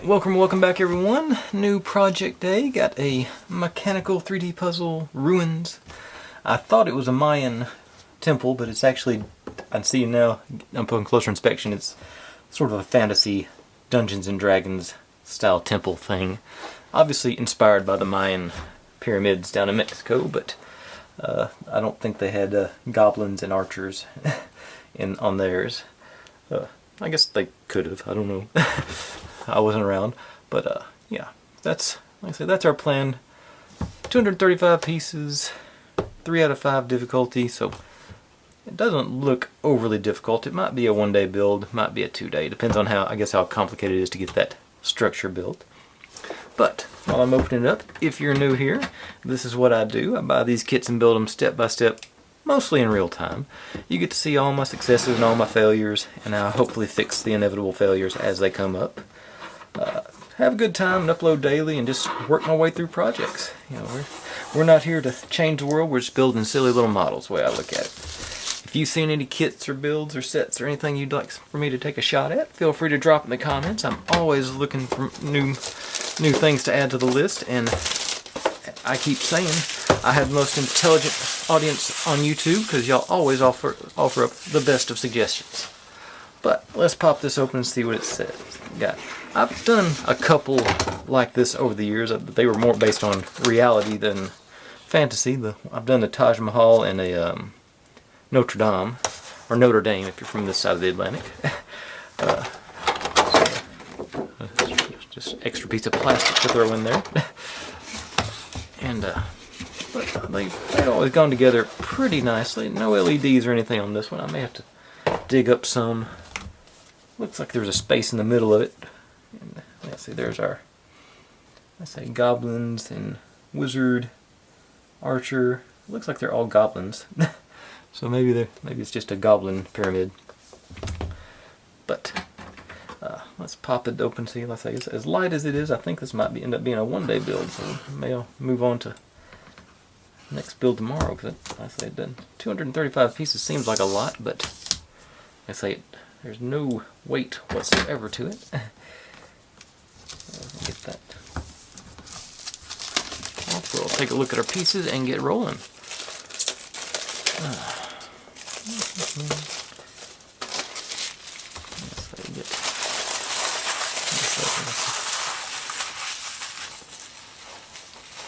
Welcome back everyone. New project day. Got a mechanical 3D puzzle, ruins. I thought it was a Mayan temple, but it's actually, I see now, upon closer inspection, it's sort of a fantasy Dungeons and Dragons style temple thing. Obviously inspired by the Mayan pyramids down in Mexico, but I don't think they had goblins and archers on theirs. I guess they could have, I don't know. I wasn't around, but yeah, that's, like I said, that's our plan. 235 pieces, 3 out of 5 difficulty, so it doesn't look overly difficult. It might be a one-day build, might be a 2-day, depends on how, I guess, how complicated it is to get that structure built. But while I'm opening it up, if you're new here, this is what I do. I buy these kits and build them step by step, mostly in real time. You get to see all my successes and all my failures, and I hopefully fix the inevitable failures as they come up. Have a good time and upload daily and just work my way through projects. You know, we're not here to change the world, we're just building silly little models, the way I look at it. If you've seen any kits or builds or sets or anything you'd like for me to take a shot at, feel free to drop in the comments. I'm always looking for new things to add to the list, and I keep saying I have the most intelligent audience on YouTube because y'all always offer up the best of suggestions. But let's pop this open and see what it says. I've done a couple like this over the years, but they were more based on reality than fantasy. I've done the Taj Mahal and a Notre Dame, or Notre Dame if you're from this side of the Atlantic. Just extra piece of plastic to throw in there. And but they've always gone together pretty nicely. No LEDs or anything on this one. I may have to dig up some. Looks like there's a space in the middle of it. And let's see, there's our, let's say, goblins and wizard, archer. It looks like they're all goblins. So maybe it's just a goblin pyramid. But let's pop it open. See, let's say it's as light as it is. I think this might end up being a one-day build. So maybe I'll move on to next build tomorrow. Because I say 235 pieces seems like a lot, but I say there's no weight whatsoever to it. Get that off. We'll take a look at our pieces and get rolling.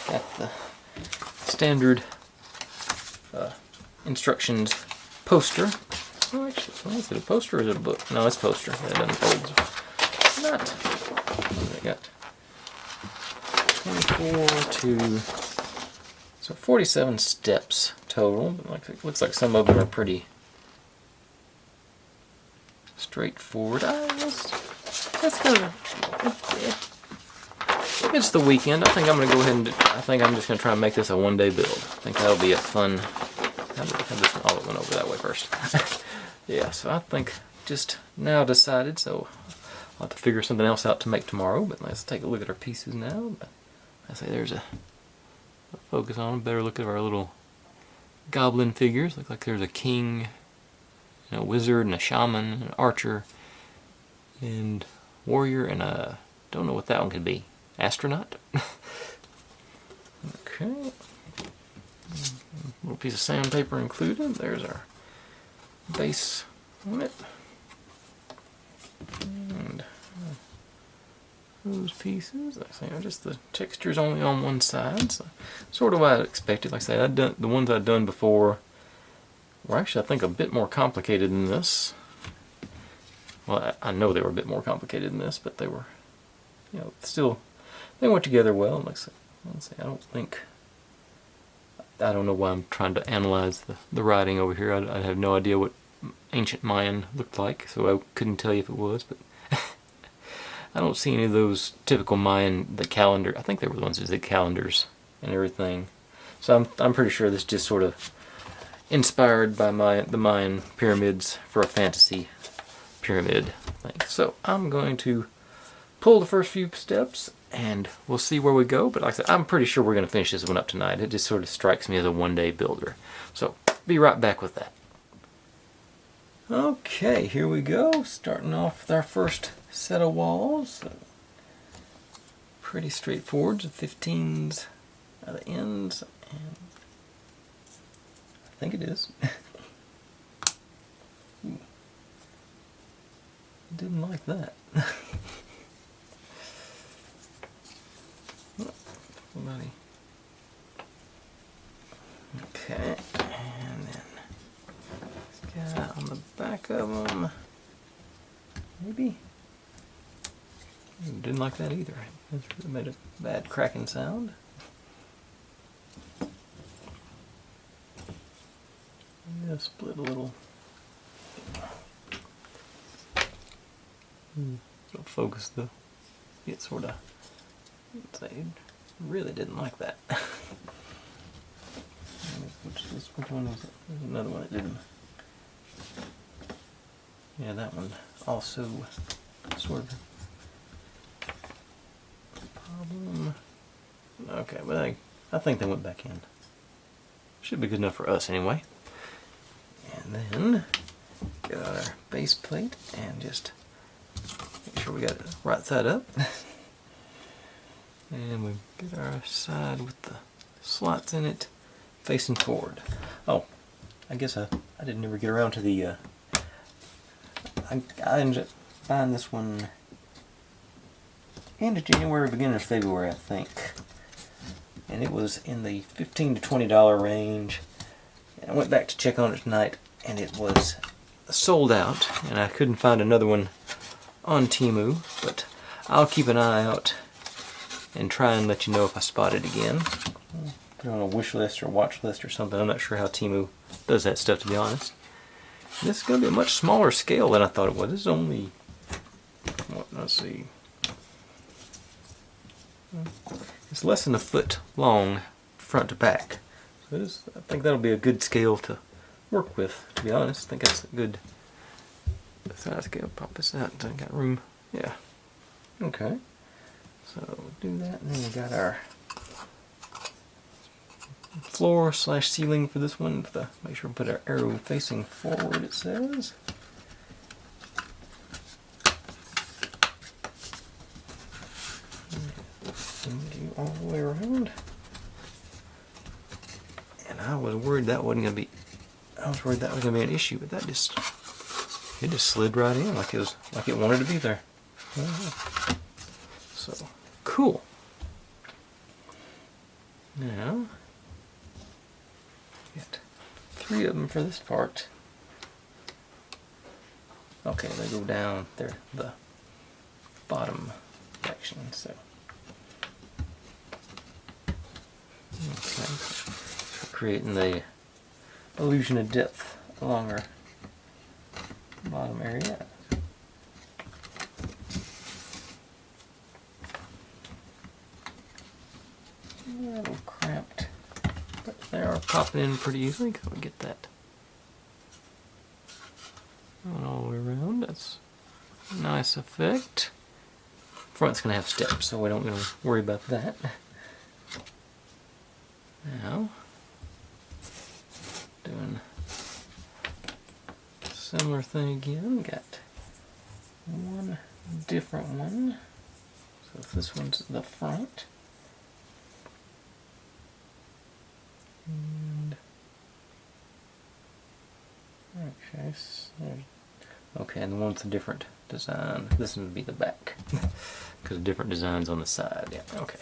Got the standard instructions poster. Oh, actually, is it a poster or is it a book? No, it's a poster. That doesn't fold. Not. What do I got? 24 to... So 47 steps total. It looks like some of them are pretty straightforward. That's kind of... It's the weekend. I think I'm going to go ahead and... I think I'm just going to try and make this a one-day build. I think that'll be a fun... I'll went over that way first. Yeah, so I think just now decided, so I'll have to figure something else out to make tomorrow, but let's take a look at our pieces now. But I say there's a focus on a better look at our little goblin figures. Look like there's a king, and a wizard, and a shaman, and an archer, and warrior, and a, don't know what that one could be, astronaut? Okay. A little piece of sandpaper included. There's our base on it. And those pieces, like I say, just the texture's only on one side, so sort of what I expected. Like I say, the ones I'd done before were actually, I think, a bit more complicated than this. Well, I know they were a bit more complicated than this, but they were, you know, still, they went together well. Like I say, I don't know why I'm trying to analyze the writing over here. I have no idea what ancient Mayan looked like, so I couldn't tell you if it was, but I don't see any of those typical Mayan, the calendar. I think they were the ones that did calendars and everything. So I'm pretty sure this is just sort of inspired by the Mayan pyramids for a fantasy pyramid thing. So I'm going to pull the first few steps and we'll see where we go, but like I said, I'm pretty sure we're going to finish this one up tonight. It just sort of strikes me as a one-day builder. So, be right back with that. Okay, here we go. Starting off with our first set of walls. pretty straightforward. The 15s are the ends, and I think it is. Didn't like that. Buddy. Okay, and then this guy on the back of them. Maybe. Didn't like that either. It really made a bad cracking sound. Yeah, split a little. So focus the. It sort of. Say, really didn't like that. Which one was it? There's another one that didn't. Yeah, that one also sort of problem. Okay, but I think they went back in. Should be good enough for us anyway. And then get out our base plate and just make sure we got it right side up. And we get our side with the slots in it facing forward. Oh, I guess I didn't ever get around to the I ended up buying this one end of January, beginning of February, I think. And it was in the $15 to $20 range. And I went back to check on it tonight, and it was sold out, and I couldn't find another one on Temu, but I'll keep an eye out and try and let you know if I spot it again. Put it on a wish list or watch list or something. I'm not sure how Temu does that stuff, to be honest. This is going to be a much smaller scale than I thought it was. This is only, let's see, it's less than a foot long front to back. So I think that'll be a good scale to work with, to be honest. I think that's a good size scale. Pop this out. I got room. Yeah. Okay. So we'll do that, and then we got our floor / ceiling for this one. Make sure we put our arrow facing forward, it says. And all the way around. And I was worried that wasn't going to be. I was worried that was going to be an issue, but it just slid right in like it wanted to be there. So cool. Now, got 3 of them for this part. Okay, they go down there, the bottom section. So, okay, creating the illusion of depth along our bottom area. A little cramped, but they are popping in pretty easily. Can we get that going all the way around? That's a nice effect. Front's going to have steps, so we don't really worry about that. Now, doing a similar thing again. Got one different one. So this one's the front. And okay, okay, and the one with a different design. This one would be the back, because different designs on the side. Yeah, okay.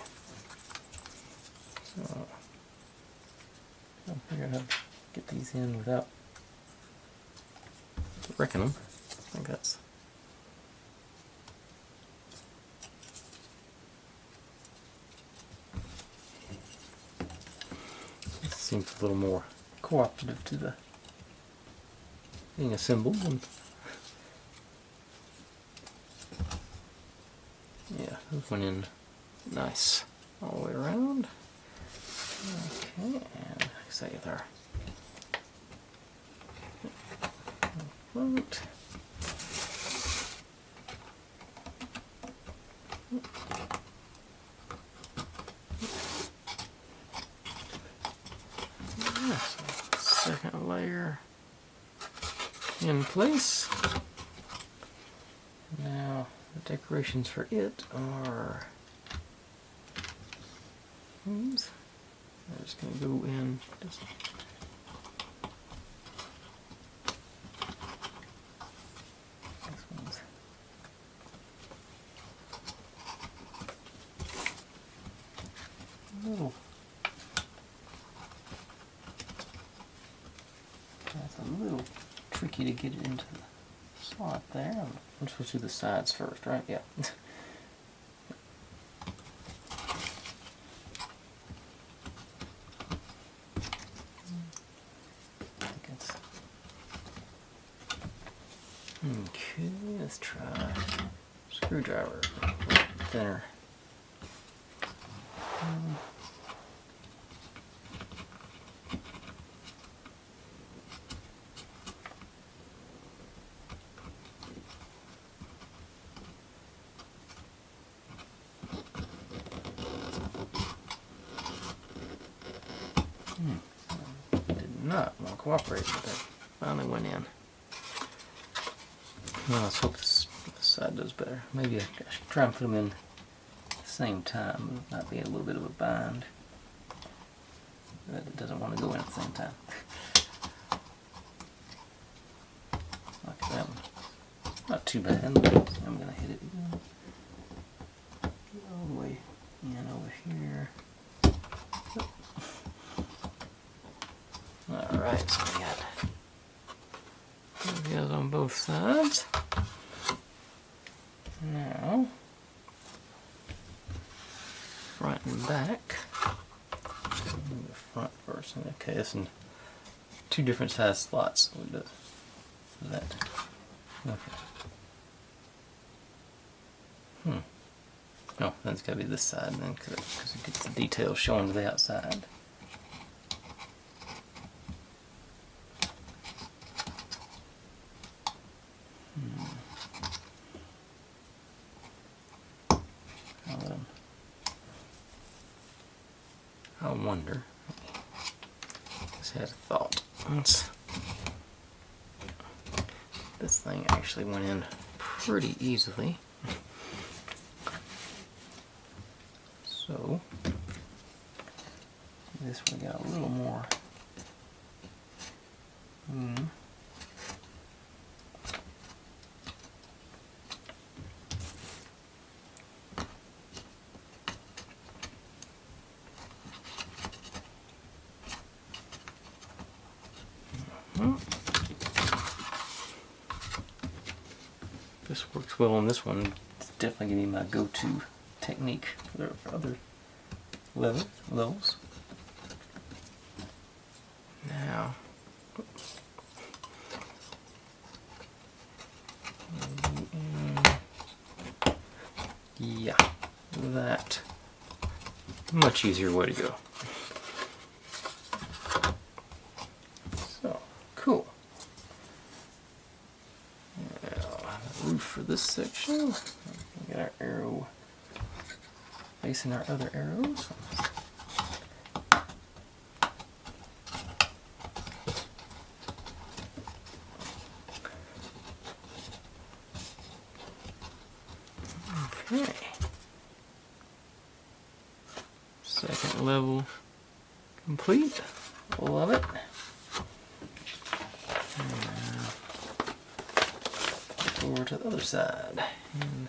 So I'll figure out how to get these in without wrecking them. I think that's. Seems a little more cooperative to the being assembled. And yeah, this went in nice all the way around. Okay, and say there. Front. Second layer in place. Now the decorations for it are these. I'm just going to go in. Just this one's a little. That's a little tricky to get it into the slot there. I'm supposed to do the sides first, right? Yeah. Okay, let's try screwdriver. Thinner. Did not want to cooperate, but that finally went in. Well, let's hope this side does better. Maybe I should try and put them in at the same time. It might be a little bit of a bind. But it doesn't want to go in at the same time. Like that one. Not too bad. I'm going to hit it again. All the way in over here. Alright, so we got videos on both sides. Now, front and back. The front first. Okay, this is two different size slots. So we do that. Okay. No, that's got to be this side then, because it gets the details showing to the outside. I wonder. Just had a thought. This thing actually went in pretty easily. So this one got a little more. This works well on this one. It's definitely going to be my go-to technique for other levels. Now, yeah, that much easier way to go. So cool. Roof for this section. We got our arrow facing our other arrows. Okay. Second level complete. Love it. Over to the other side. And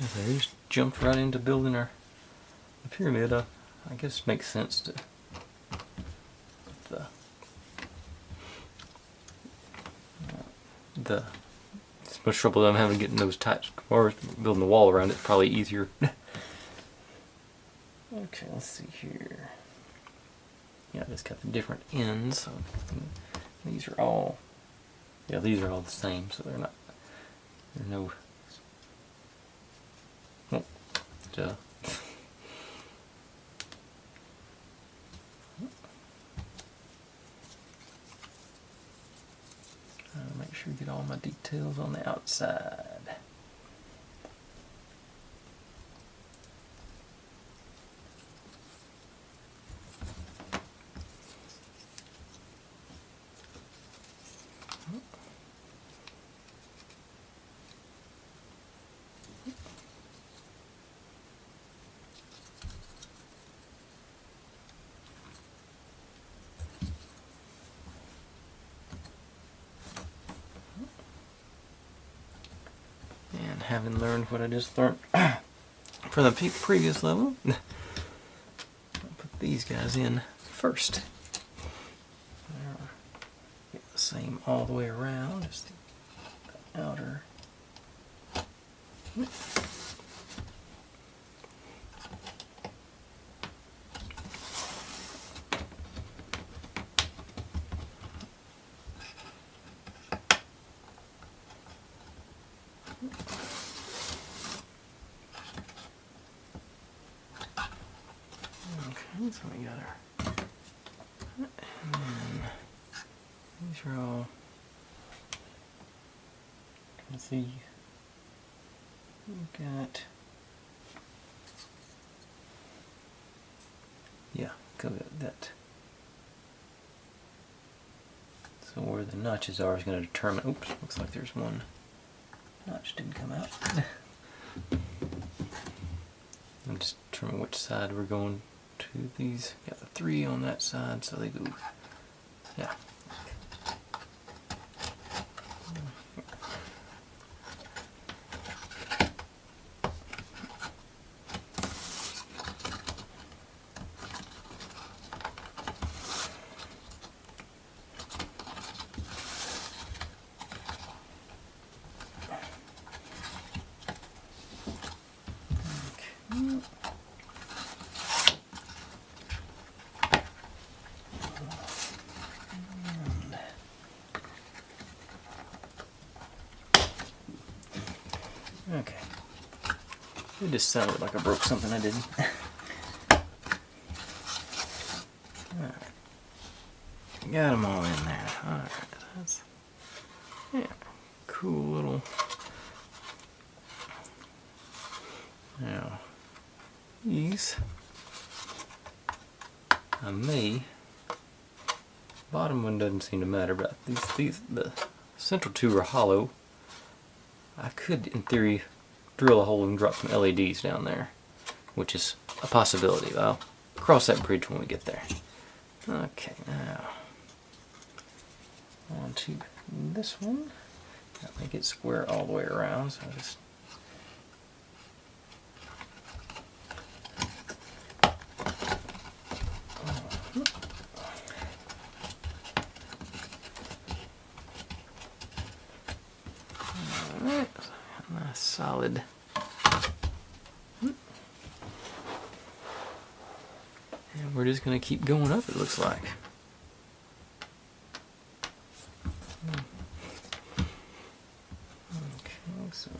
okay, just jumped right into building the pyramid. I guess it makes sense to the as much trouble that I'm having getting those types or building the wall around it. Probably easier. Okay, let's see here. Yeah, I just got the different ends. So these are all. Yeah, these are all the same, so they're not. There's no. Oh, duh. Make sure to get all my details on the outside. having learned what I just learned from the previous level. I'll put these guys in first. Get the same all the way around, just the outer. Okay, so we got our, and then these are all, let's see, we got, yeah, go get that. So where the notches are is going to determine, oops, looks like there's one notch didn't come out. And just determine which side we're going to these. Got the 3 on that side, so they go, yeah. Okay. It just sounded like I broke something I didn't. Alright. Got them all in there. Alright. That's, yeah, cool little. Now, these, I may, bottom one doesn't seem to matter, but these, the central 2 are hollow. I could, in theory, drill a hole and drop some LEDs down there, which is a possibility. I'll cross that bridge when we get there. Okay, now on to this one. Gotta make it square all the way around, so I just nice solid. And we're just going to keep going up, it looks like. Okay, so.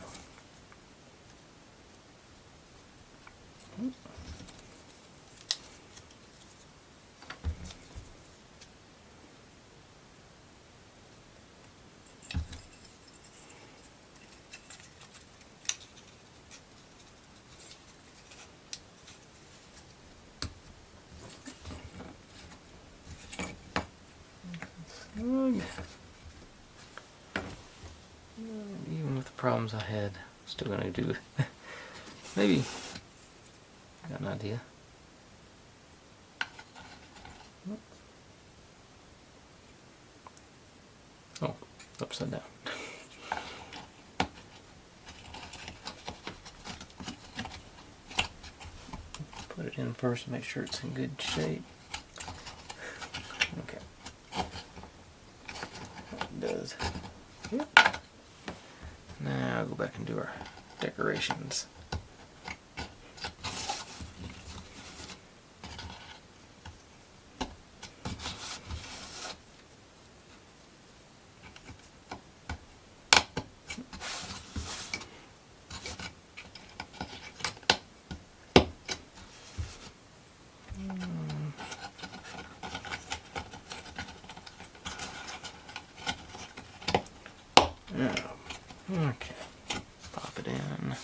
Even with the problems I had, still gonna do it. Maybe got an idea. Oh, upside down. Put it in first, make sure it's in good shape. Okay. It does. Yep. Now I'll go back and do our decorations. Okay, pop it in.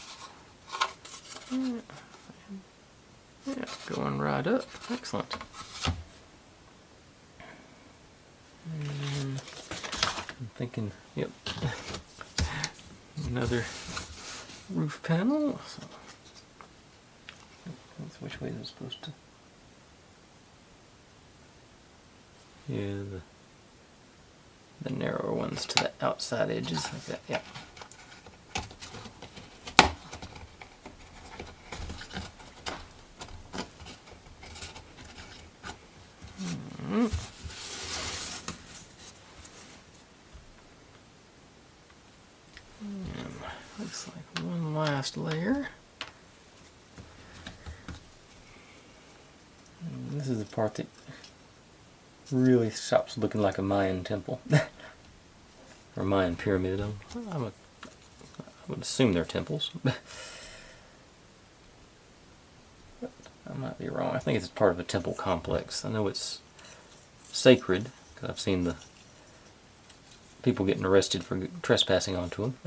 Yeah, going right up. Excellent. And then I'm thinking, yep, another roof panel. So that's which way is it supposed to? Yeah, the narrower ones to the outside edges like that. Yeah. Looks like one last layer. And this is the part that really stops looking like a Mayan temple. Or Mayan pyramid. I would assume they're temples. But I might be wrong. I think it's part of a temple complex. I know it's sacred, because I've seen the people getting arrested for trespassing onto them.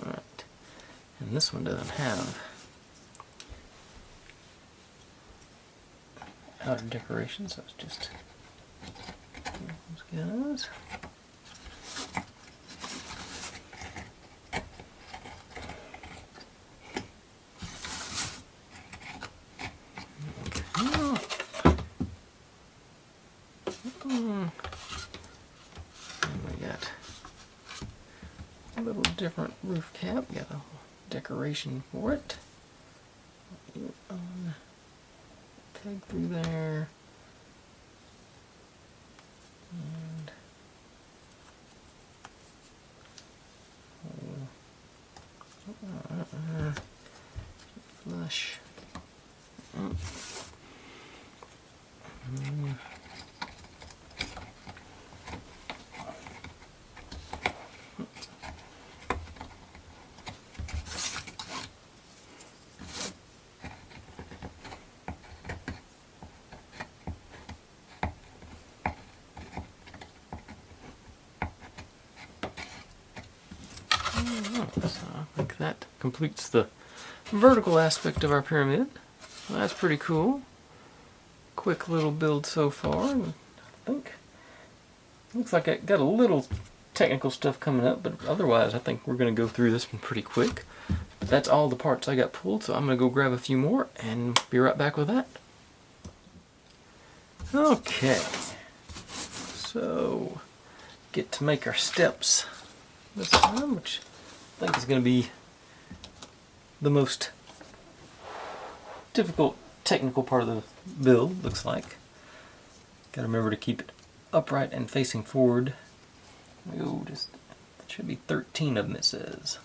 Alright. And this one doesn't have outer decoration, so it's just those guys. And we got a little different roof cap. Got a decoration for it. Peg through there. And flush. So I think that completes the vertical aspect of our pyramid. Well, that's pretty cool. Quick little build so far. I think looks like I got a little technical stuff coming up, but otherwise I think we're going to go through this one pretty quick. But that's all the parts I got pulled, so I'm going to go grab a few more and be right back with that. Okay, so get to make our steps this time, which I think is going to be the most difficult technical part of the build, looks like. Got to remember to keep it upright and facing forward. Oh, just it should be 13 of them, it says.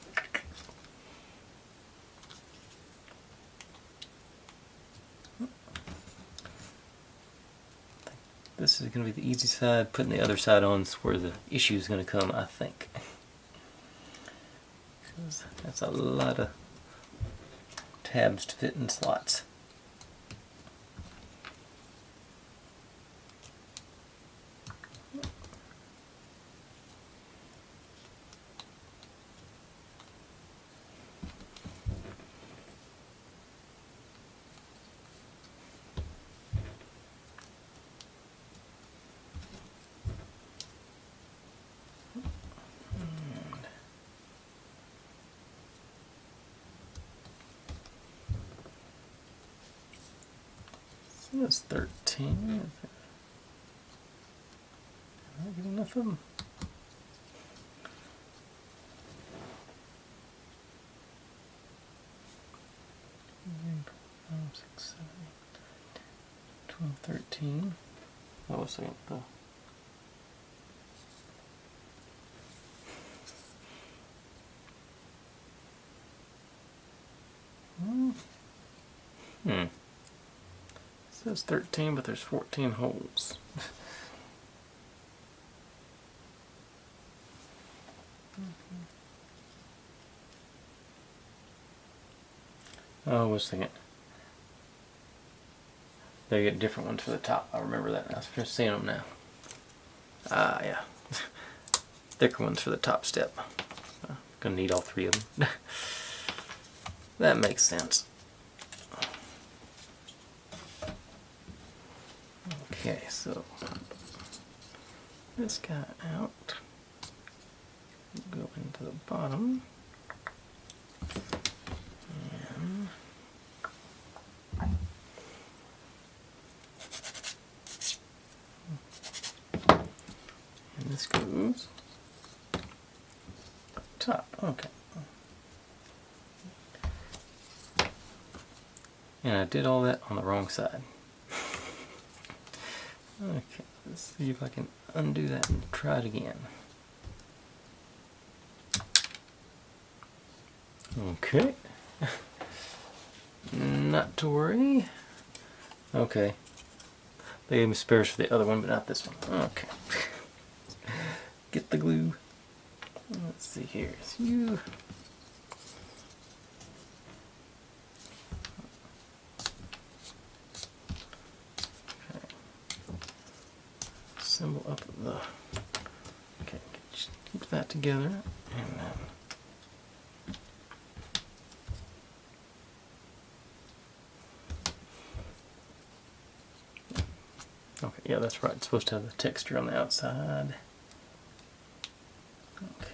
This is going to be the easy side. Putting the other side on is where the issue is going to come, I think. That's a lot of tabs to fit in slots. That's 13. Did I get enough of them? Five, 6, 7, 12, 13. Oh, a second. Oh. It says 13, but there's 14 holes. Oh, I was thinking. They get different ones for the top. I remember that now. I'm just seeing them now. Ah, yeah. Thicker ones for the top step. Gonna need all three of them. That makes sense. Okay, so this guy out. Go into the bottom. And this goes top. Okay. And I did all that on the wrong side. Okay, let's see if I can undo that and try it again. Okay. Not to worry. Okay. They gave me spares for the other one, but not this one. Okay. Get the glue. Let's see here. It's you. Okay. Assemble up the. Okay, just keep that together, and then. Okay, yeah, that's right. It's supposed to have the texture on the outside. Okay.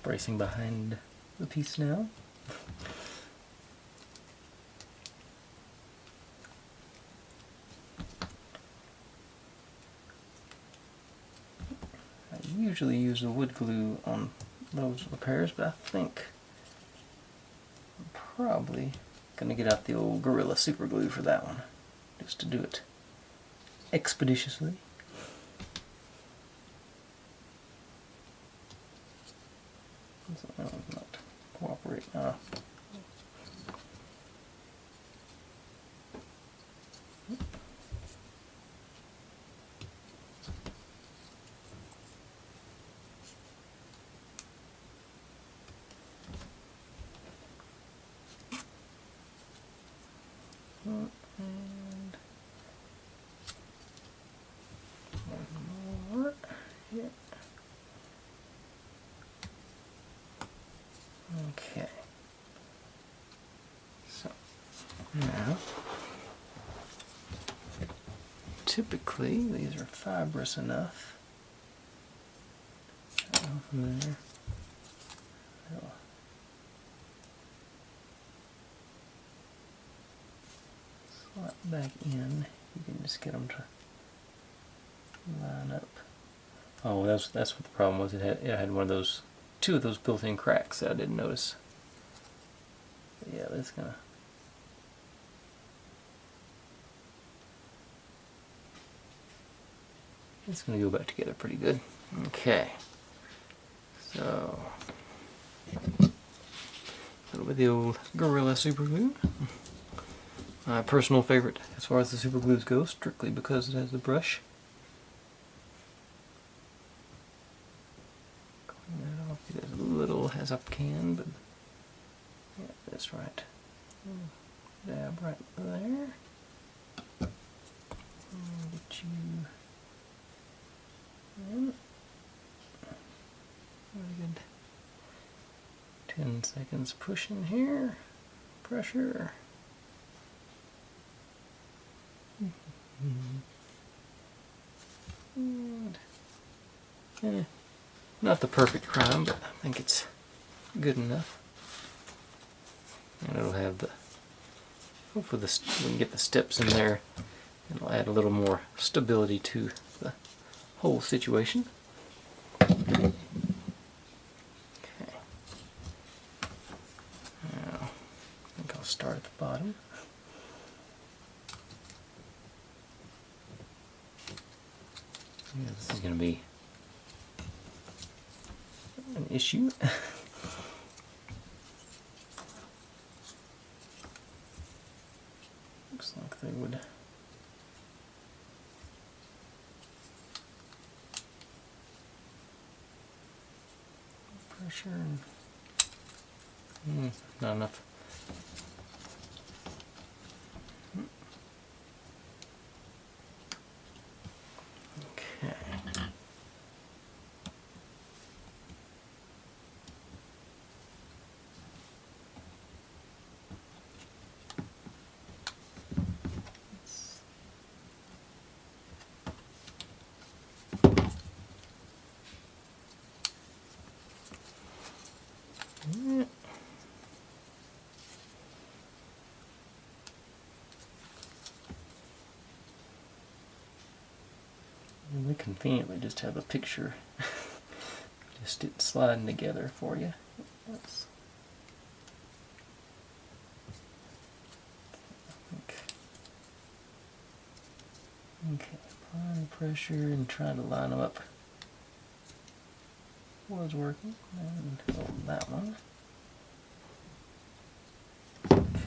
Bracing behind the piece now. I usually use the wood glue on those repairs, but I think I'm probably gonna get out the old Gorilla Super Glue for that one, just to do it expeditiously. That one's not cooperating. And one more here. Okay. So now, typically these are fibrous enough. From there. Slot back in. You can just get them to line up. Oh, that's what the problem was. It had one of those, two of those built-in cracks that I didn't notice. But yeah, that's gonna. It's gonna go back together pretty good. Okay. So a little bit of the old Gorilla Super Glue. My personal favorite as far as the super glues go, strictly because it has the brush. Clean that off, get as little as I can, but yeah, that's right. Dab right there. Get you in. Very good. 10 seconds pushing here. Pressure. And, not the perfect crime, but I think it's good enough. And it'll have the, hopefully we can get the steps in there, and it'll add a little more stability to the whole situation. Okay. Now, I think I'll start at the bottom. Yeah, this is going to be an issue. Looks like they would pressure and not enough. Okay. And we conveniently just have a picture just it sliding together for you. Let's okay, applying pressure and trying to line them up. Was working, and hold that one. Okay.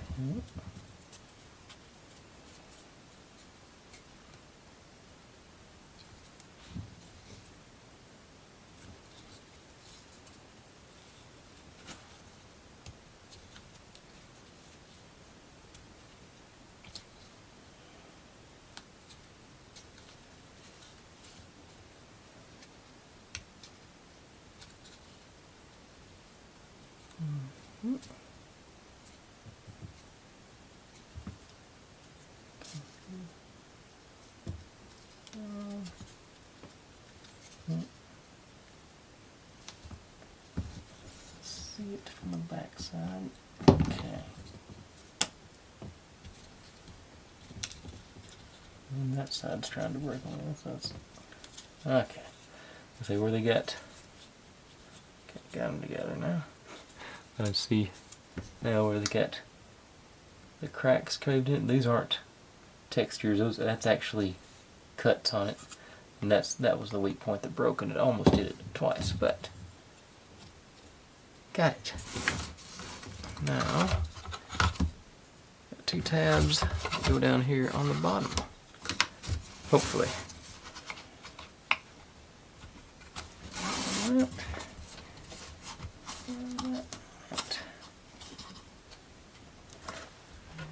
Mm-hmm. See it from the back side. Okay. And that side's trying to break on it, so it's okay. Let's see where they got. Okay, got them together now. Let's see now where they got the cracks caved in. These aren't textures. That's actually cuts on it, and that was the weak point that broke, and it almost did it twice, but got it. Now, got 2 tabs go down here on the bottom. Hopefully.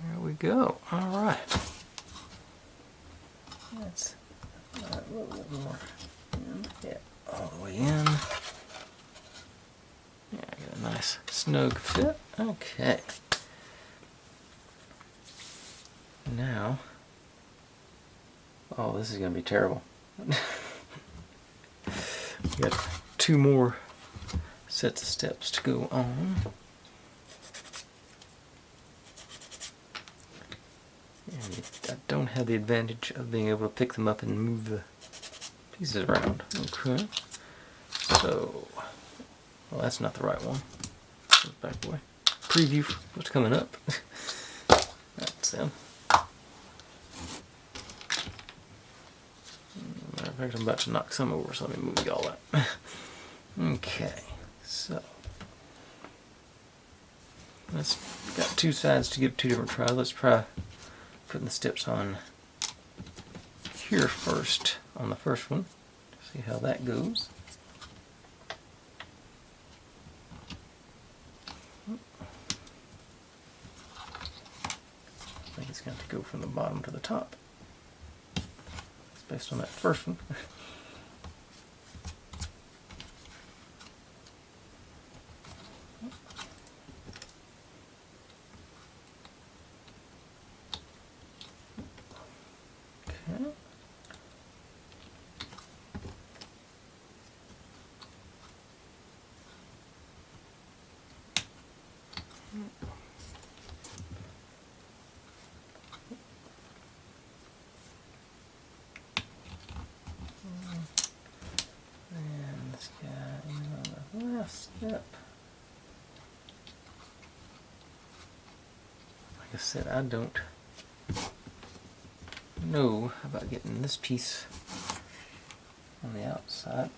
There we go. All right. That's a little bit more. Yeah, all the way in. Yeah, I got a nice snug fit. Okay. Now, oh, this is going to be terrible. We got 2 more sets of steps to go on. And I don't have the advantage of being able to pick them up and move the pieces around. Okay. So, well, that's not the right one. Back away. Preview what's coming up. That's them. Matter of fact, I'm about to knock some over, so let me move y'all up. Okay, so let's got 2 sides to give 2 different tries. Let's try putting the steps on here first on the first one. See how that goes. I think it's going to go from the bottom to the top. It's based on that first one. And this guy in on the last step. Like I said, I don't know about getting this piece on the outside.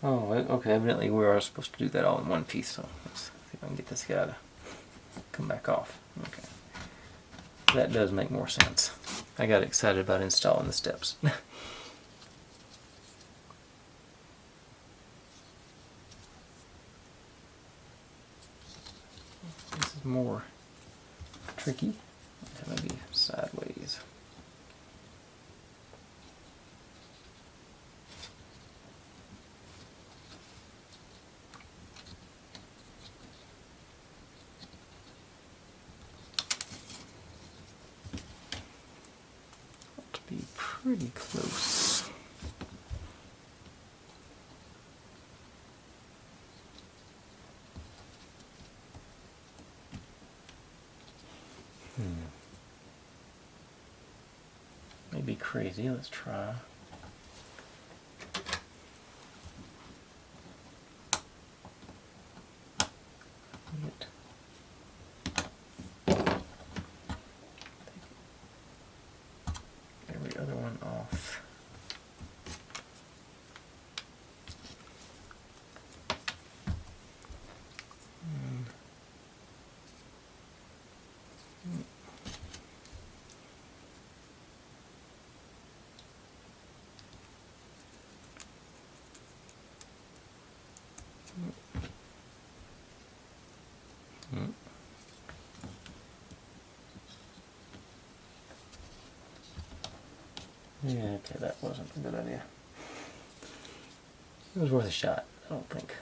Oh, okay, evidently we are supposed to do that all in one piece, so let's see if I can get this guy to come back off. Okay. That does make more sense. I got excited about installing the steps. This is more tricky. Maybe sideways. Ought to be pretty close. Maybe crazy. Let's try. Yeah, okay, that wasn't a good idea. It was worth a shot, I don't think.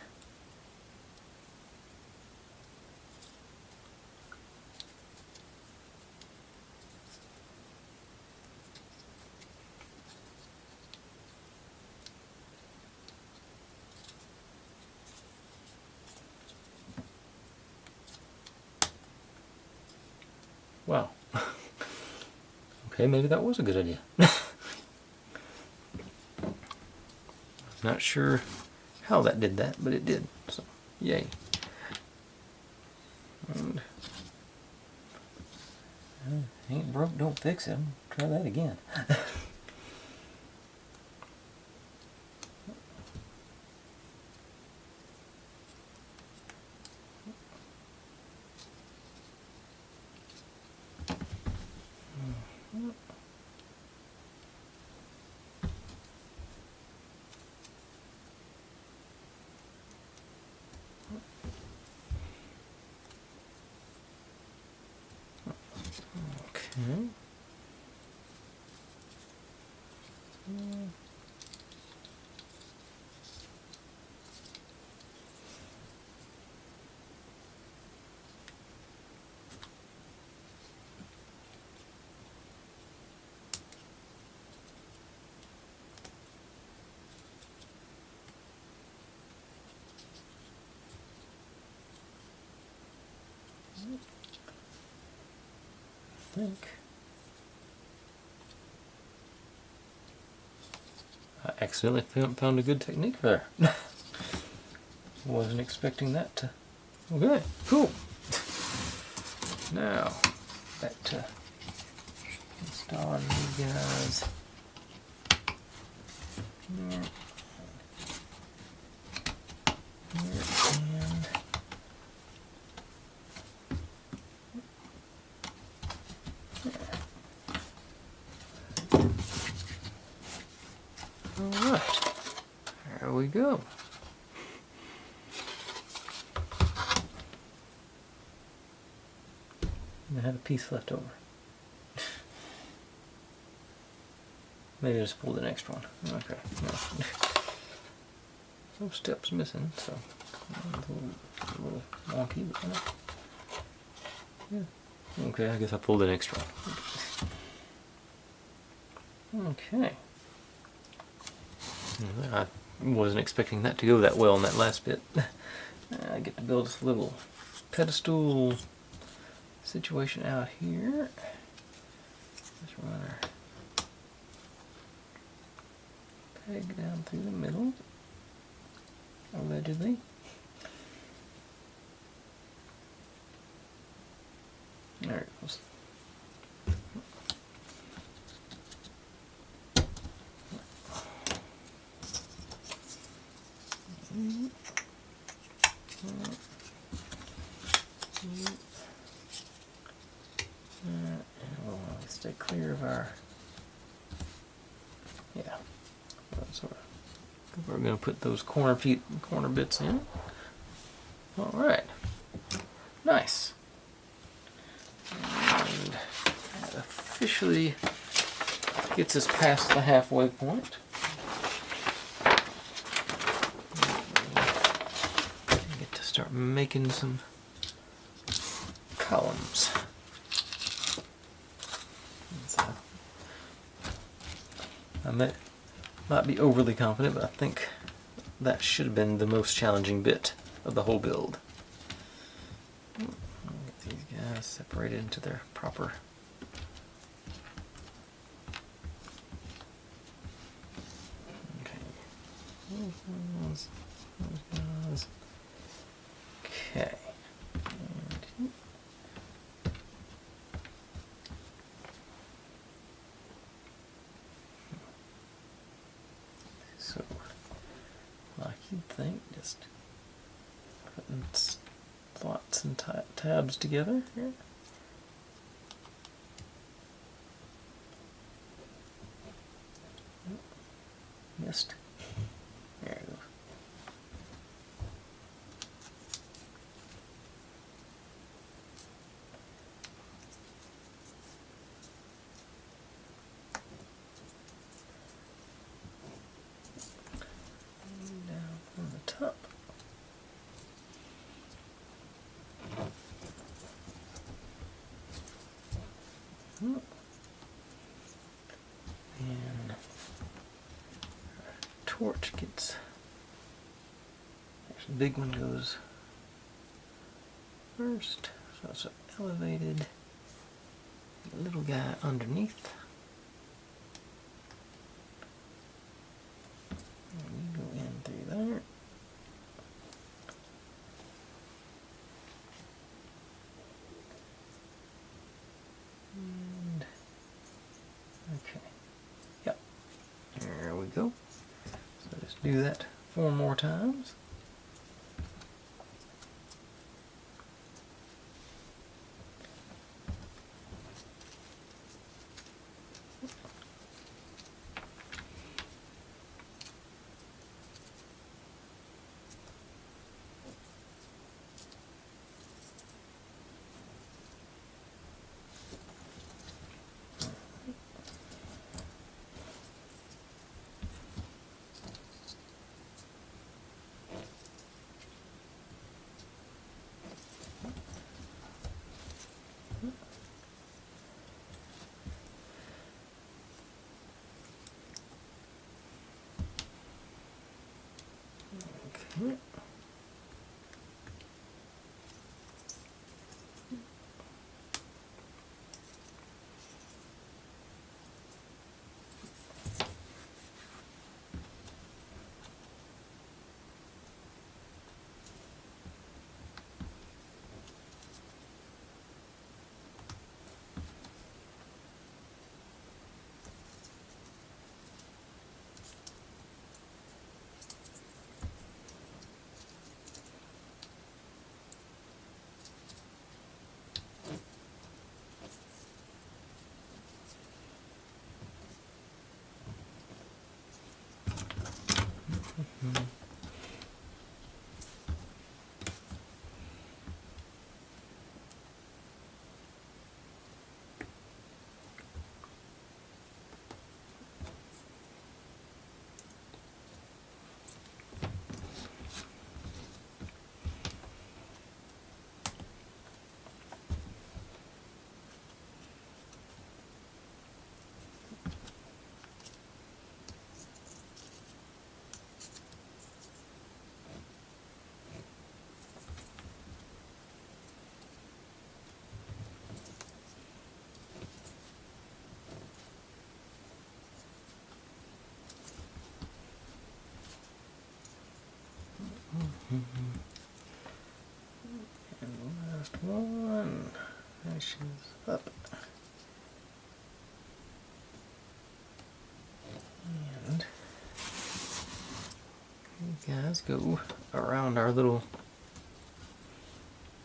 Wow. Okay, maybe that was a good idea. Not sure how that did that, but it did. So, yay. And, ain't broke, don't fix it. Try that again. Okay. I think I accidentally found a good technique there. Wasn't expecting that to... Okay, cool. Now, back to installing these guys. Here. Here and... Alright, there we go. I had a piece left over. Maybe I just pull the next one. Okay, no. No steps missing, so a little wonky, but yeah. Okay, I guess I pulled an extra one. Okay. I wasn't expecting that to go that well in that last bit. I get to build this little pedestal situation out here. Just run our peg down through the middle, allegedly. There it goes. And we'll stay clear of our, yeah, sort of. We're going to put those corner bits in. All right, nice. And that officially gets us past the halfway point. Get to start making some columns. So, I might be overly confident, but I think that should have been the most challenging bit of the whole build. I'll get these guys separated into their proper. Okay. Those guys. Okay. And so, like you'd think, just putting slots and tabs together here. Missed. There it goes. torch gets, actually the big one goes first, so it's elevated, the little guy underneath. And you go in through there. And, okay, yep, there we go. So just do that 4 more times. Okay. And the last one finishes up. And you guys go around our little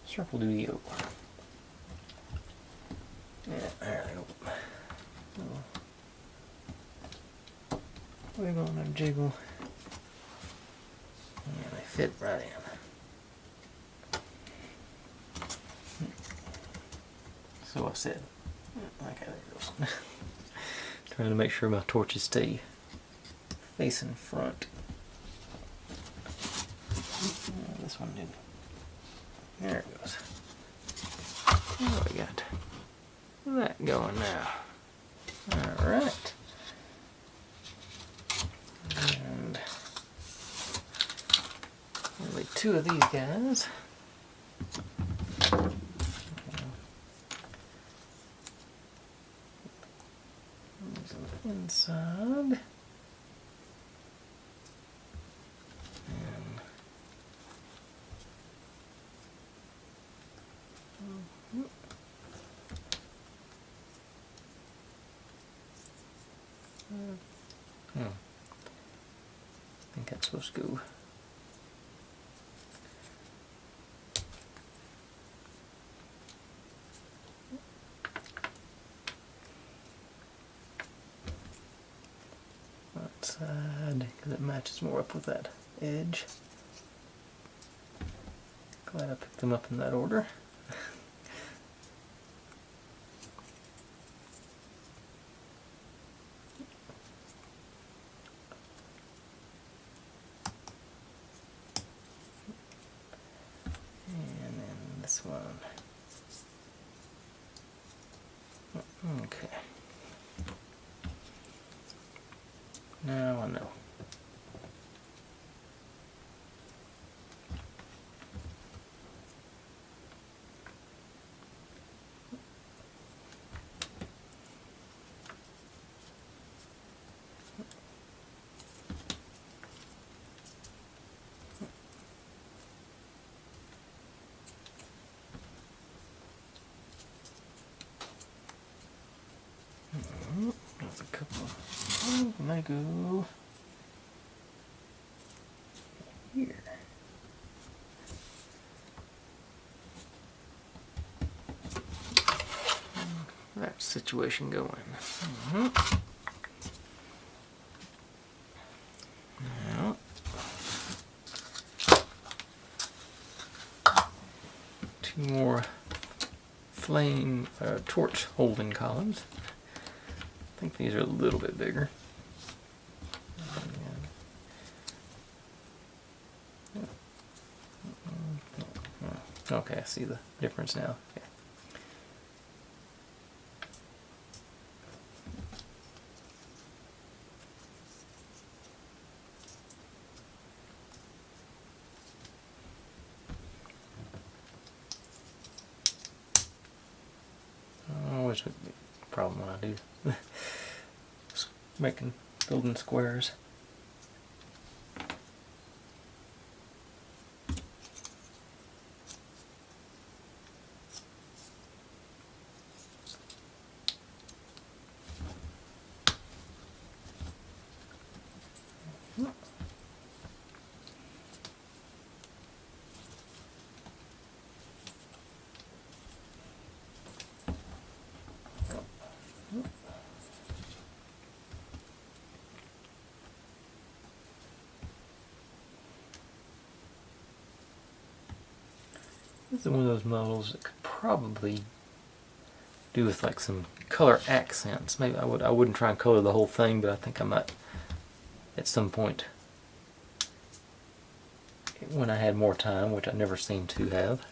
circle duo. Yeah, there they go. Wiggle and jiggle. And they fit right in. So I said, okay, there it goes. Trying to make sure my torches stay facing front. This one didn't. There it goes. What do we got? That going now. Alright. And only 2 of these guys. Inside. I think that's supposed to go. That side, because it matches more up with that edge. Glad I picked them up in that order. And then this one. Okay. Now I know. That's a couple. Oh, and I go here. That situation going. Now, two more flame torch holding columns. I think these are a little bit bigger. Okay, I see the difference now. Okay. Always would be a problem when I do building squares. This is one of those models that could probably do with like some color accents. Maybe I wouldn't try and color the whole thing, but I think I might at some point when I had more time, which I never seem to have.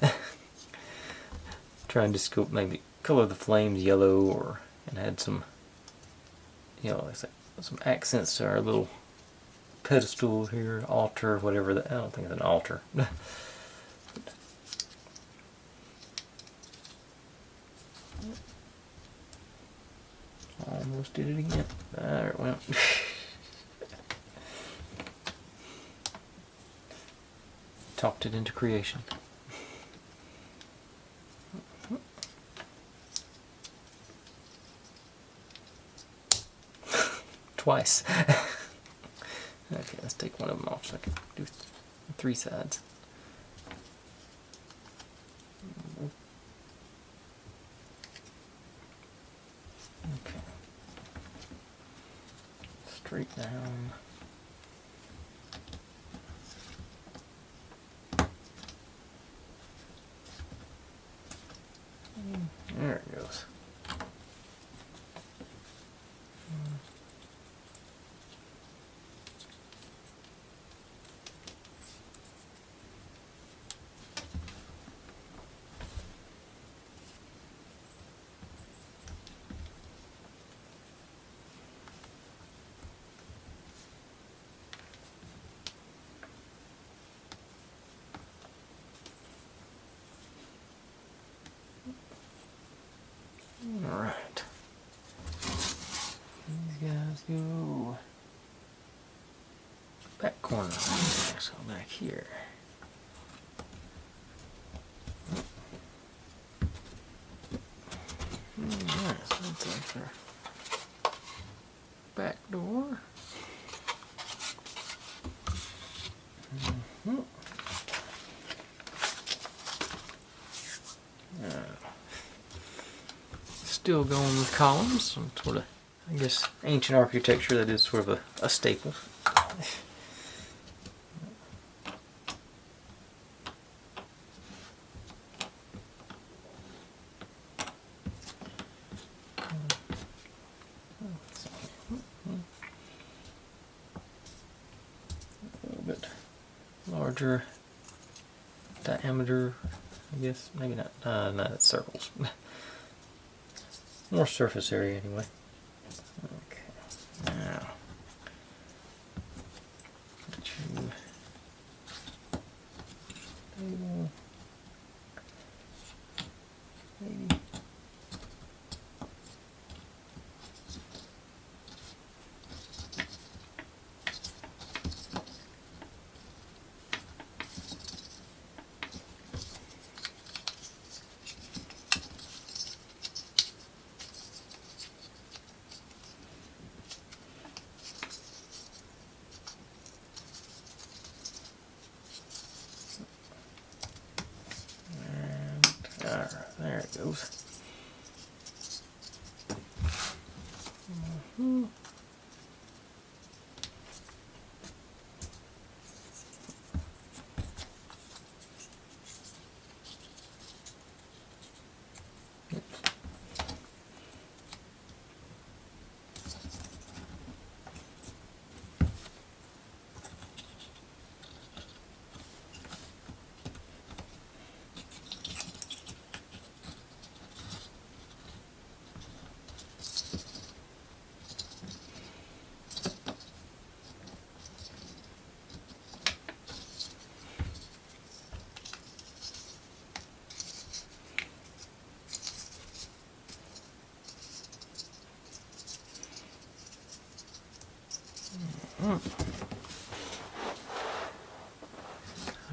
Try and just go maybe color the flames yellow, or and add some, you know, like some accents to our little pedestal here, altar, whatever that. I don't think it's an altar. Almost did it again. There it went. Talked it into creation. Twice. Okay, let's take one of them off so I can do three sides. Okay. Straight down. There it goes. Alright. These guys go back corner. So back here. Alright, so that's our back door. Still going with columns, some sort of, I guess, ancient architecture that is sort of a staple. A little bit larger diameter, I guess, maybe not, no, that's circles. More surface area anyway. Okay, now get you table, maybe. goes.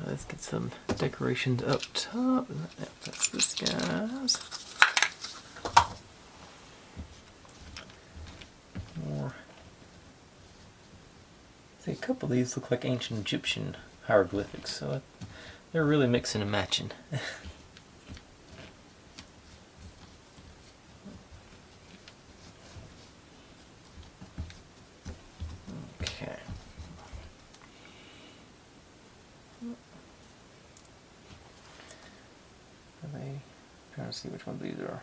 Let's get some decorations up top. That's this guy's. More. See, a couple of these look like ancient Egyptian hieroglyphics, so they're really mixing and matching. Okay. I'm trying to see which one these are.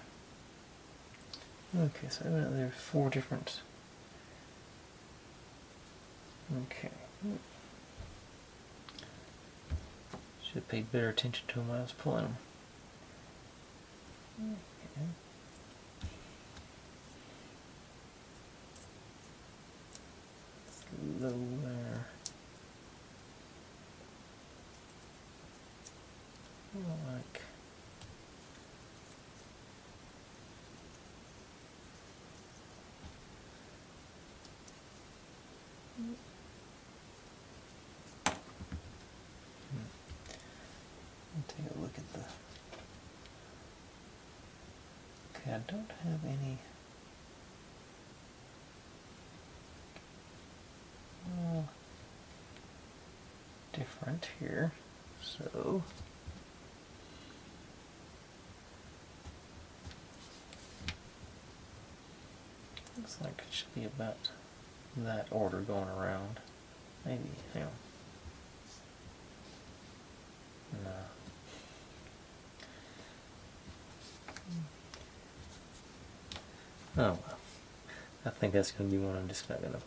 Okay, so there are 4 different. Okay. Should have paid better attention to them when I was pulling them. Okay. Low there. Like. Take a look at the. Okay, I don't have any. Different here, so. Looks like it should be about that order going around. Maybe, hang on. No. Oh well. I think that's going to be one I'm just not going to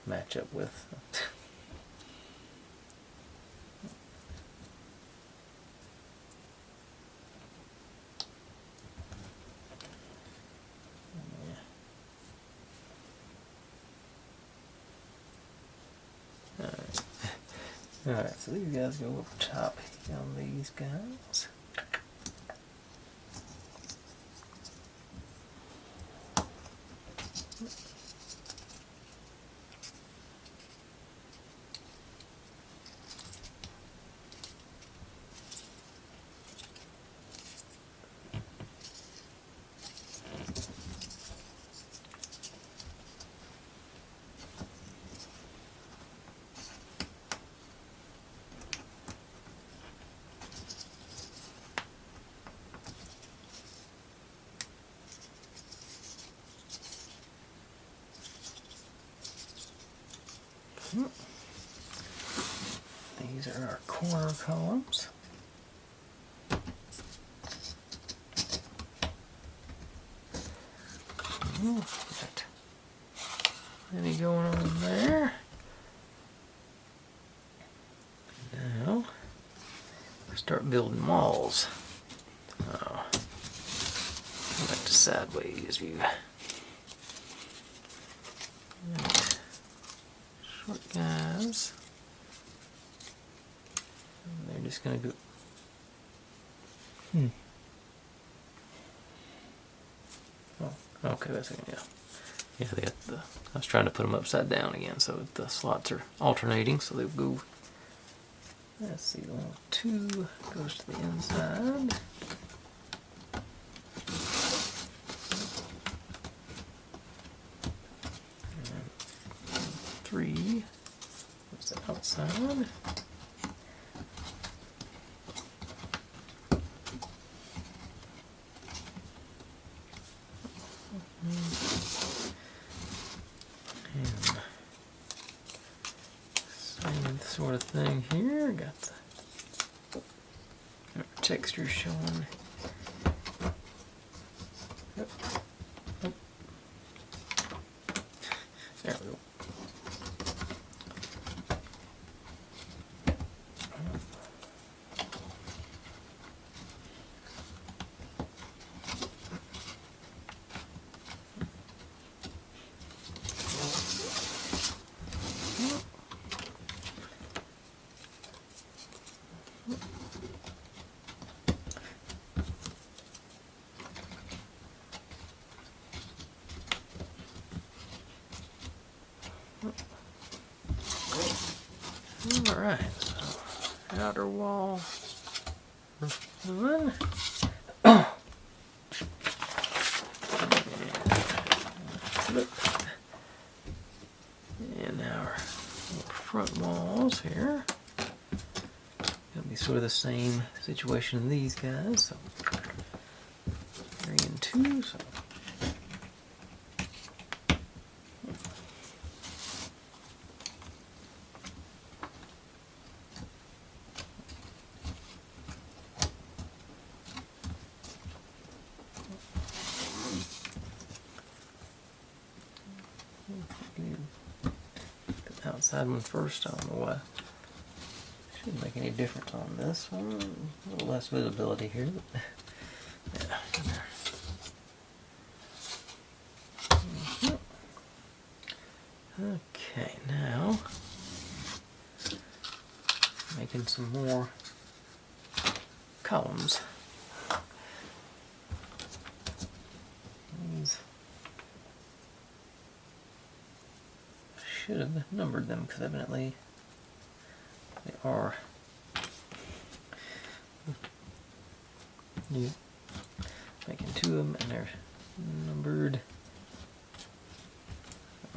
match up with. Alright, so these guys go up top on these guys. These are our corner columns. Got plenty going on there. Now, start building walls. Oh, back to sideways view. Right. Short guys. And they're just gonna go. Oh, okay, that's it. Yeah. Yeah, they got the. I was trying to put them upside down again, so the slots are alternating, so they go. Let's see, 1, 2 goes to the inside. And 3 goes to the outside. Same sort of thing here. Got the texture showing. Yep. Yep. There we go. Alright, so outer wall one. And our front walls here. Gonna be sort of the same situation in these guys. So 3 and 2. So the outside one first. I don't know why. Shouldn't make any difference on this one. A little less visibility here. But yeah. Okay, now making some more columns. These should have numbered them because evidently they are. Yeah. Making 2 of them and they're numbered.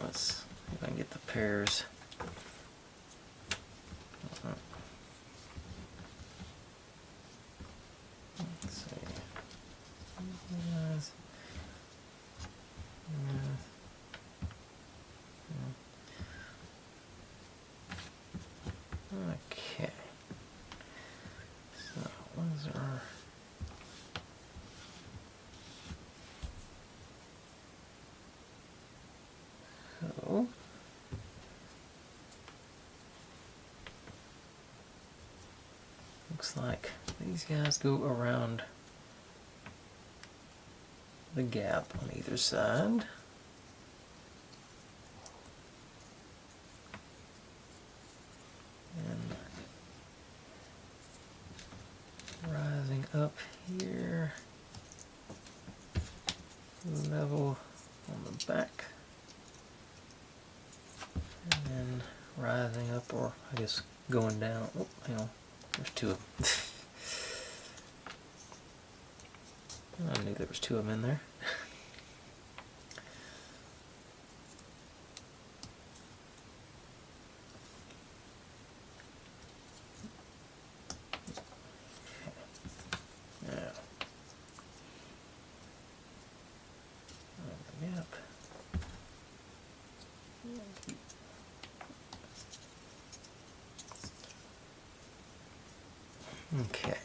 Let's see if I can get the pairs. Let's see. Okay. So, those are. So. Looks like these guys go around the gap on either side. And rising up here, level on the back, and then rising up, or I guess going down. Oh, hang on. There's 2 of them. I knew there was 2 of them in there. Now, yep. Okay.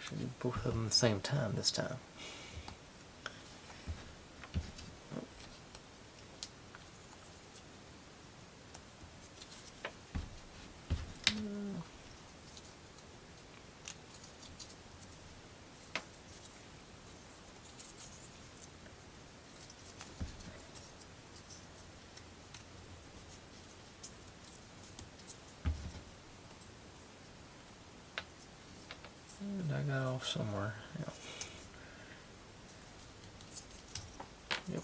Should do both of them at the same time this time. And I got off somewhere. Yep. Yep.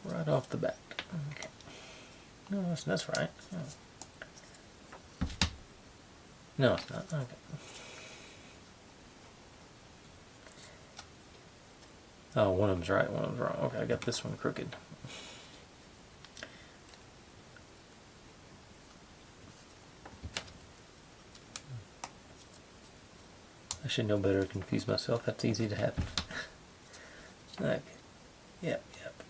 Right off the back. Okay. No, that's right. Oh. No, it's not. Okay. Oh, one of them's right, one of them's wrong. Okay, I got this one crooked. I should know better to confuse myself. That's easy to happen. Okay. Yep, yep.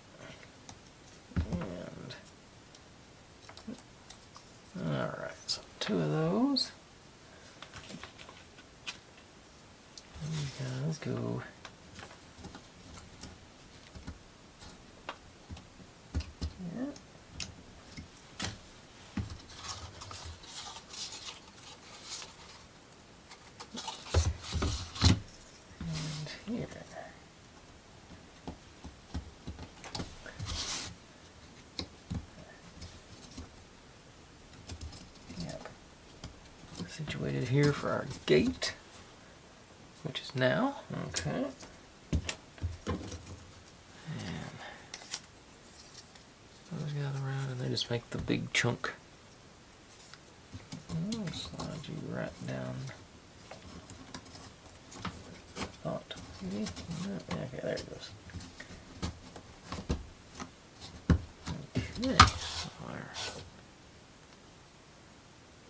And alright, so 2 of those. Let's go. Yeah. And here. Yep. Situated here for our gate, which is now. Okay. And those gather around and they just make the big chunk. I'll slide you right down. Thought. Maybe? Okay, there it goes. Okay.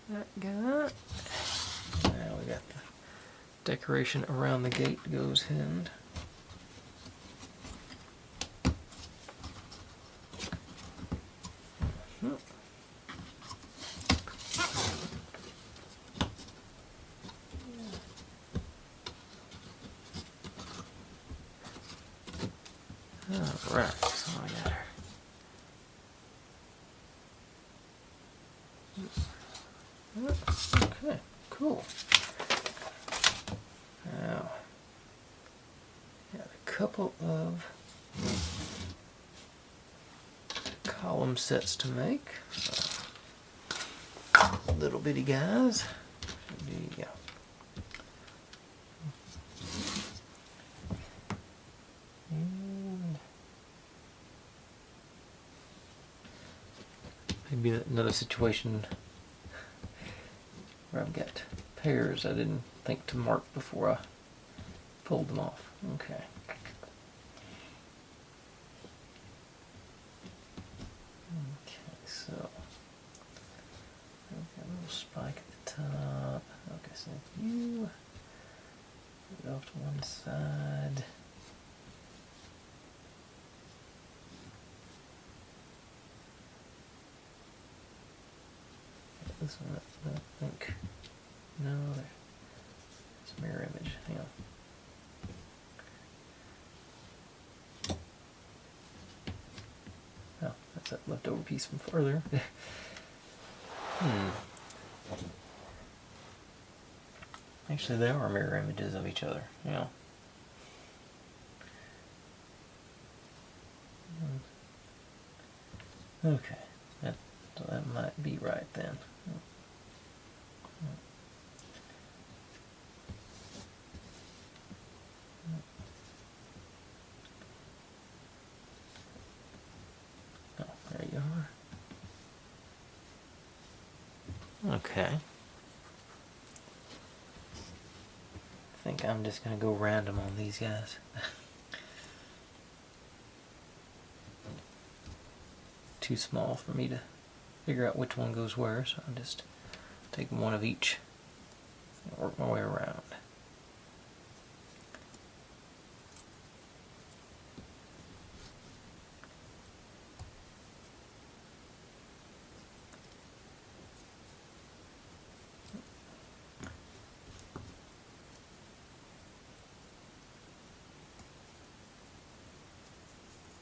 That got. Now we got the decoration around the gate goes in. Alright, so I got her. Okay, cool. Now, got a couple of column sets to make. Little bitty guys. There you go. Maybe another situation where I've got pairs I didn't think to mark before I pulled them off. Okay. Okay, so I've got a little spike at the top. Okay, so you go off to one side. This one, I think. No, it's a mirror image. Hang on. Oh, that's that leftover piece from further. Actually, they are mirror images of each other. Yeah. Okay, so that might be right then. Oh, there you are. Okay. I think I'm just going to go random on these guys. Too small for me to figure out which one goes where, so I'll just take one of each and work my way around.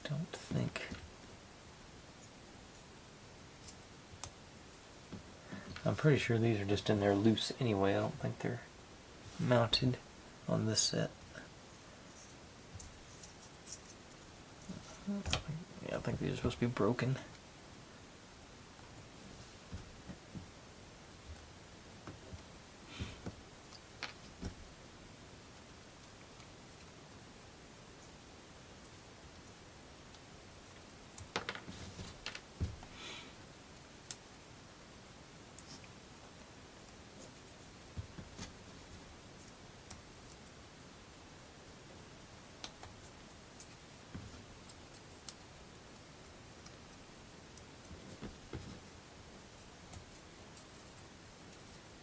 Don't think. I'm pretty sure these are just in there loose anyway. I don't think they're mounted on this set. Yeah, I think these are supposed to be broken.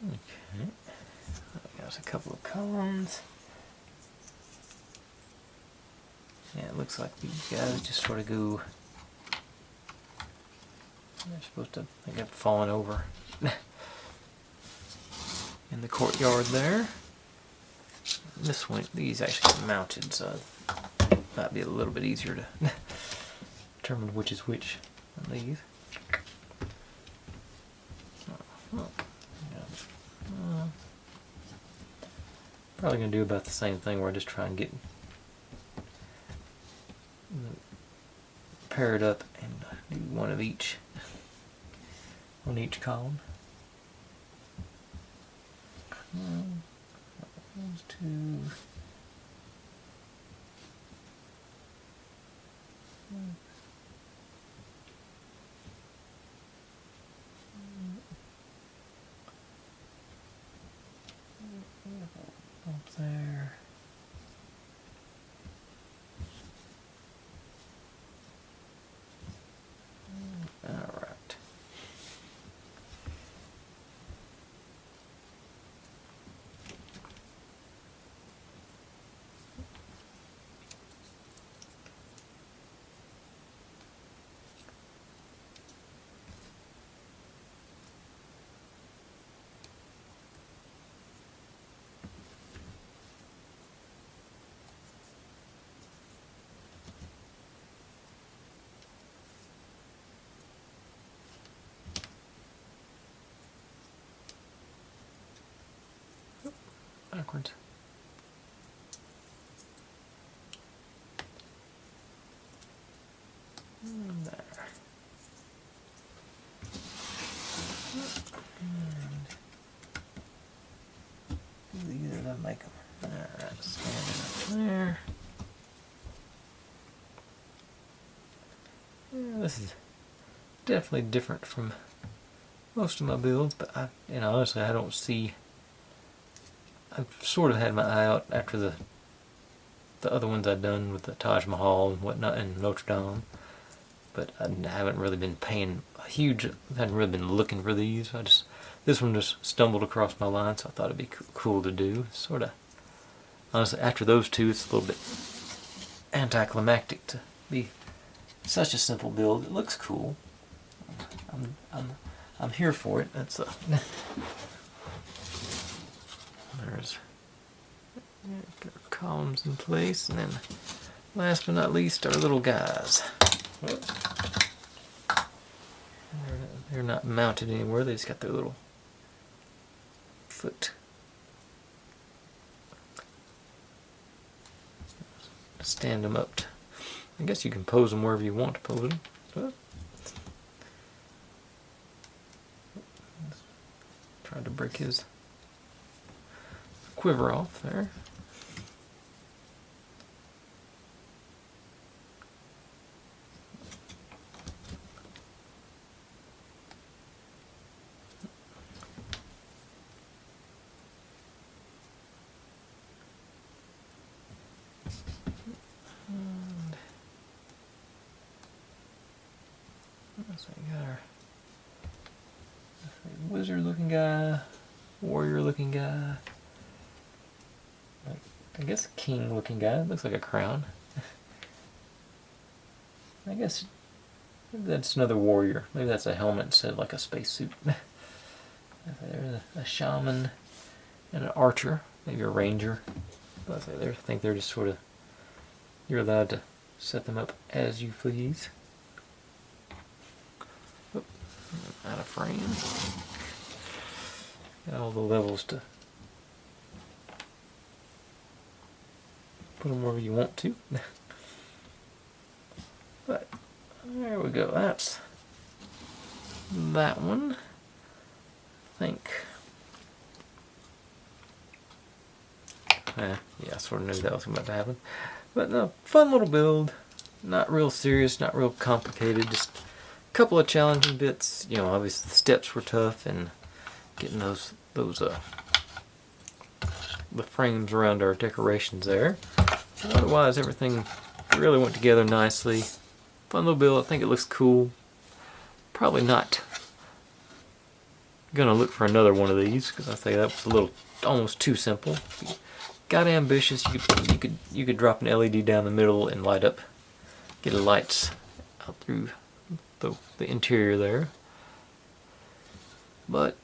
Okay, there's a couple of columns. Yeah, it looks like these guys just sort of go. They're supposed to, I think, have fallen over in the courtyard there. This one, these actually are mounted, so it might be a little bit easier to determine which is which on these. Probably going to do about the same thing where I just try and get pair it up and do one of each on each column. Those two. Up there. All right. Backwards. And there. And either of them make them. Alright, standing up there. Yeah, this is definitely different from most of my builds, but honestly, I don't see. I've sort of had my eye out after the other ones I've done with the Taj Mahal and whatnot and Notre Dame, but I haven't really been paying a huge. I hadn't really been looking for these. This one just stumbled across my line, so I thought it'd be cool to do. Sort of, honestly, after those two, it's a little bit anticlimactic to be such a simple build. It looks cool. I'm here for it. That's there's columns in place, and then last but not least, our little guys. They're not mounted anywhere. They just got their little foot. Stand them up. I guess you can pose them wherever you want to pose them. Tried to break his quiver off there. So we got our wizard-looking guy, warrior-looking guy. I guess a king-looking guy. It looks like a crown. I guess maybe that's another warrior. Maybe that's a helmet instead of like a spacesuit. There's a shaman and an archer, maybe a ranger. But I think they're just sort of, you're allowed to set them up as you please. Oop, out of frame. Got all the levels to put them wherever you want to. But there we go. That's that one. I think. Yeah, I sort of knew that was about to happen. But no, fun little build. Not real serious, not real complicated. Just a couple of challenging bits. You know, obviously the steps were tough, and getting the frames around our decorations there. Otherwise, everything really went together nicely. Fun little build. I think it looks cool. Probably not gonna look for another one of these because I think that was a little almost too simple. got ambitious. You could drop an LED down the middle and light up, get the lights out through the interior there. But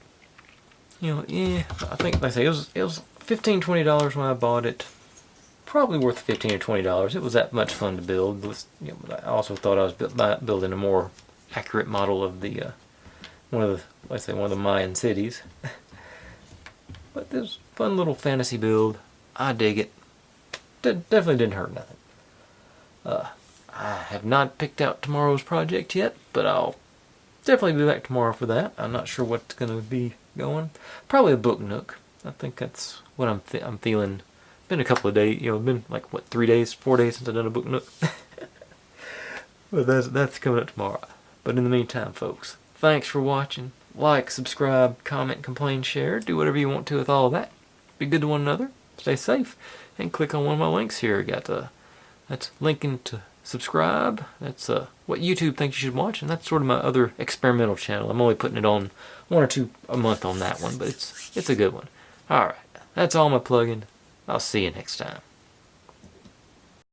you know, yeah, I think, like I say, it was $15-20 when I bought it. Probably worth $15 or $20. It was that much fun to build. You know, I also thought I was building a more accurate model of the one of the Mayan cities. But this fun little fantasy build. I dig it. Definitely didn't hurt nothing. I have not picked out tomorrow's project yet, but I'll definitely be back tomorrow for that. I'm not sure what's going to be going. Probably a book nook. I think that's what I'm feeling. Been a couple of days, you know, been like what, 4 days since I've done a book nook. But that's coming up tomorrow. But in the meantime, folks, thanks for watching. Like, subscribe, comment, complain, share. Do whatever you want to with all of that. Be good to one another. Stay safe. And click on one of my links here. That's linking to subscribe. That's what YouTube thinks you should watch. And that's sort of my other experimental channel. I'm only putting it on 1 or 2 a month on that one. But it's a good one. Alright. That's all my plugging. I'll see you next time.